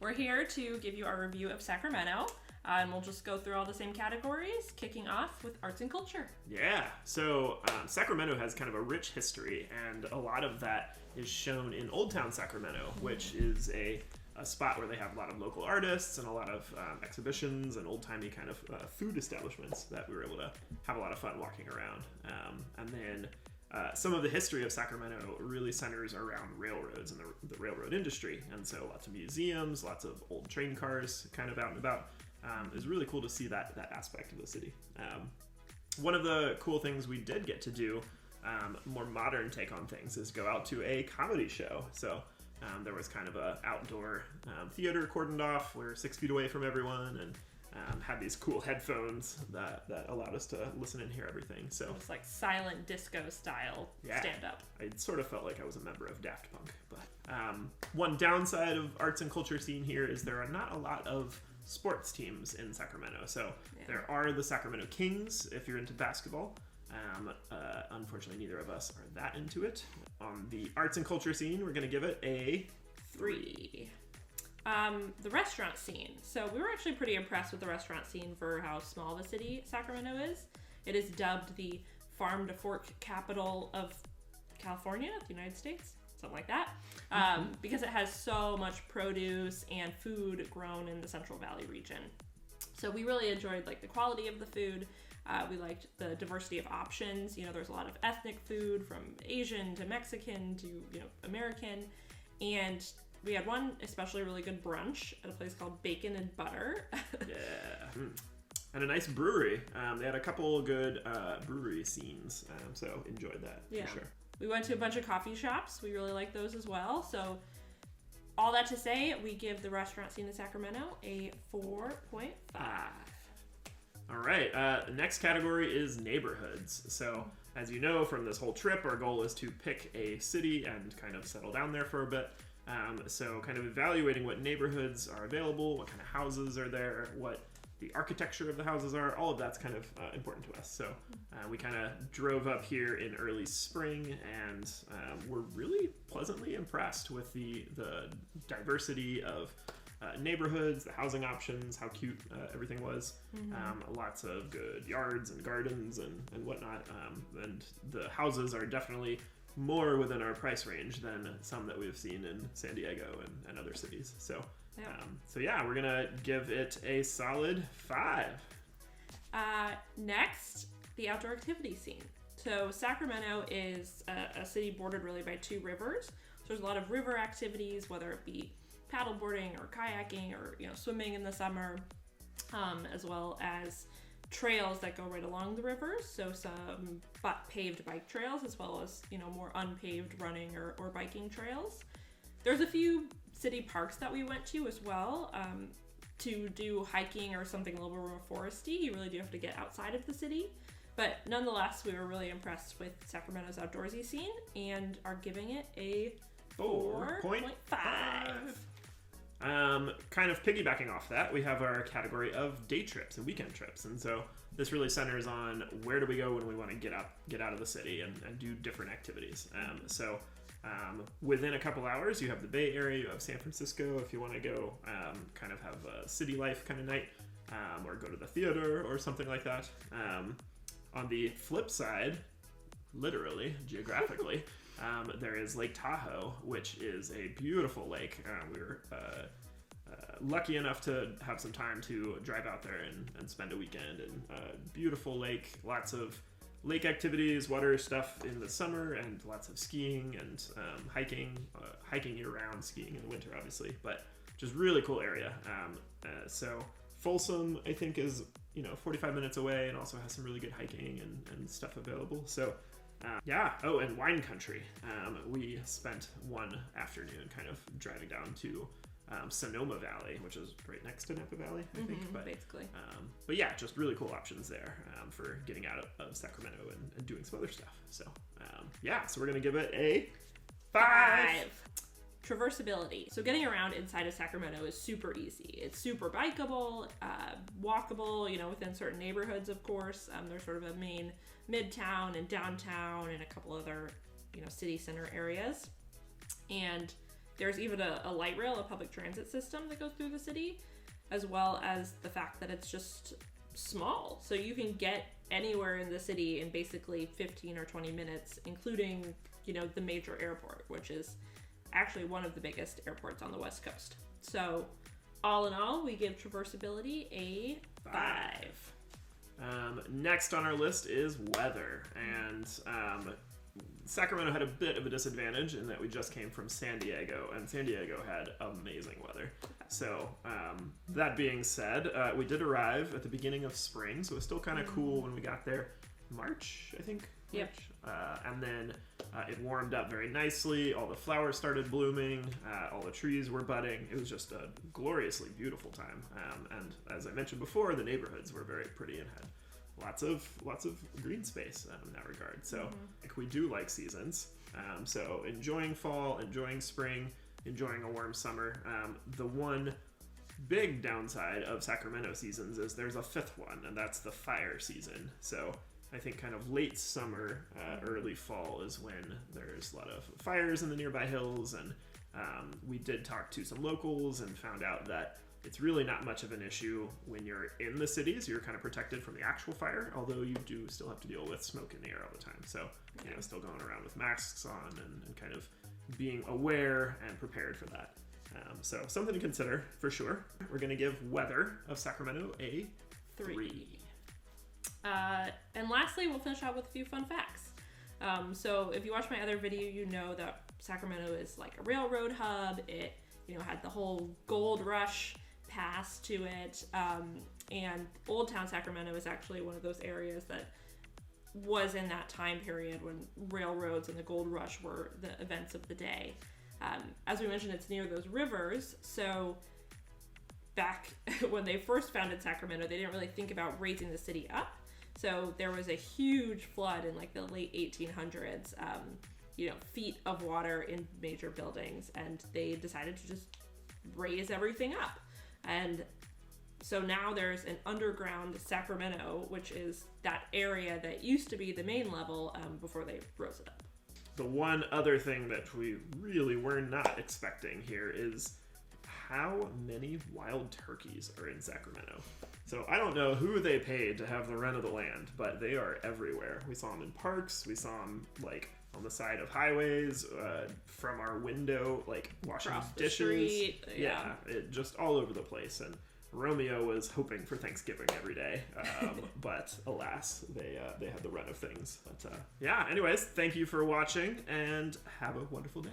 We're here to give you our review of Sacramento, and we'll just go through all the same categories, kicking off with arts and culture. Yeah, so Sacramento has kind of a rich history, and a lot of that is shown in Old Town Sacramento, which is a spot where they have a lot of local artists and a lot of exhibitions and old-timey kind of food establishments that we were able to have a lot of fun walking around. And then some of the history of Sacramento really centers around railroads and the railroad industry. And so lots of museums, lots of old train cars kind of out and about. It's really cool to see that aspect of the city. One of the cool things we did get to do, more modern take on things, is go out to a comedy show. So there was kind of a outdoor theater cordoned off. We were 6 feet away from everyone and had these cool headphones that allowed us to listen and hear everything. So it was like silent disco style stand-up. I sort of felt like I was a member of Daft Punk. But one downside of arts and culture scene here is there are not a lot of sports teams in Sacramento. So there are the Sacramento Kings if you're into basketball. Unfortunately, neither of us are that into it. On the arts and culture scene, we're going to give it a 3. The restaurant scene. So we were actually pretty impressed with the restaurant scene for how small the city Sacramento is. It is dubbed the farm to fork capital of California, the United States, something like that, because it has so much produce and food grown in the Central Valley region. So we really enjoyed the quality of the food. We liked the diversity of options. There's a lot of ethnic food from Asian to Mexican to, American. And we had one especially really good brunch at a place called Bacon and Butter. Yeah. And a nice brewery. They had a couple good brewery scenes, so enjoyed that for sure. We went to a bunch of coffee shops. We really liked those as well. So all that to say, we give the restaurant scene in Sacramento a 4.5. All right, the next category is neighborhoods. So as you know from this whole trip, our goal is to pick a city and kind of settle down there for a bit. So kind of evaluating what neighborhoods are available, what kind of houses are there, what the architecture of the houses are, all of that's kind of important to us. So we kind of drove up here in early spring and we're really pleasantly impressed with the diversity of neighborhoods, the housing options, how cute everything was. Lots of good yards and gardens and whatnot. And the houses are definitely more within our price range than some that we've seen in San Diego and other cities. So, we're gonna give it a solid 5. Next, the outdoor activity scene. So Sacramento is a city bordered really by 2 rivers. So there's a lot of river activities, whether it be paddleboarding or kayaking or swimming in the summer, as well as trails that go right along the rivers. So some paved bike trails as well as more unpaved running or biking trails. There's a few city parks that we went to as well. To do hiking or something a little more foresty, you really do have to get outside of the city. But nonetheless, we were really impressed with Sacramento's outdoorsy scene and are giving it a 4.5. Kind of piggybacking off that, we have our category of day trips and weekend trips. And so this really centers on where do we go when we want to get out of the city and do different activities. Within a couple hours, you have the Bay Area, you have San Francisco if you want to go kind of have a city life kind of night, or go to the theater or something like that. On the flip side, literally, geographically, there is Lake Tahoe, which is a beautiful lake. We were lucky enough to have some time to drive out there and spend a weekend. And beautiful lake, lots of lake activities, water stuff in the summer, and lots of skiing and hiking year-round, skiing in the winter, obviously. But just really cool area. So Folsom, I think, is 45 minutes away and also has some really good hiking and stuff available. So and wine country. We spent one afternoon kind of driving down to Sonoma Valley, which is right next to Napa Valley, I think. But basically. But yeah, just really cool options there for getting out of Sacramento and doing some other stuff. So so we're gonna give it a 5. Traversability. So getting around inside of Sacramento is super easy. It's super bikeable, walkable, within certain neighborhoods, of course. There's sort of a main midtown and downtown and a couple other, city center areas. And There's even a light rail, a public transit system that goes through the city, as well as the fact that it's just small. So you can get anywhere in the city in basically 15 or 20 minutes, including, the major airport, which is actually one of the biggest airports on the West Coast. So all in all, we give Traversability a 5. Next on our list is weather. And Sacramento had a bit of a disadvantage in that we just came from San Diego, and San Diego had amazing weather. So that being said, we did arrive at the beginning of spring, so it was still kind of cool when we got there. March, I think. Yep. And then it warmed up very nicely. All the flowers started blooming. All the trees were budding. It was just a gloriously beautiful time. And as I mentioned before, the neighborhoods were very pretty and had lots of green space in that regard. So we do like seasons. So enjoying fall, enjoying spring, enjoying a warm summer. The one big downside of Sacramento seasons is there's a fifth one, and that's the fire season. So I think kind of late summer, early fall is when there's a lot of fires in the nearby hills, and we did talk to some locals and found out that it's really not much of an issue when you're in the cities. You're kind of protected from the actual fire, although you do still have to deal with smoke in the air all the time. So, still going around with masks on and kind of being aware and prepared for that. So something to consider for sure. We're going to give weather of Sacramento a 3. And lastly, we'll finish out with a few fun facts. So if you watch my other video, you know that Sacramento is like a railroad hub. It, had the whole gold rush pass to it. And Old Town Sacramento is actually one of those areas that was in that time period when railroads and the gold rush were the events of the day. As we mentioned, it's near those rivers. So back when they first founded Sacramento, they didn't really think about raising the city up. So there was a huge flood in like the late 1800s, feet of water in major buildings, and they decided to just raise everything up. And so now there's an underground Sacramento, which is that area that used to be the main level before they rose it up. The one other thing that we really were not expecting here is how many wild turkeys are in Sacramento. So I don't know who they paid to have the run of the land, but they are everywhere. We saw them in parks. We saw them like on the side of highways, from our window, like washing dishes. Street, yeah, just all over the place. And Romeo was hoping for Thanksgiving every day, but alas, they had the run of things. But anyways, thank you for watching, and have a wonderful day.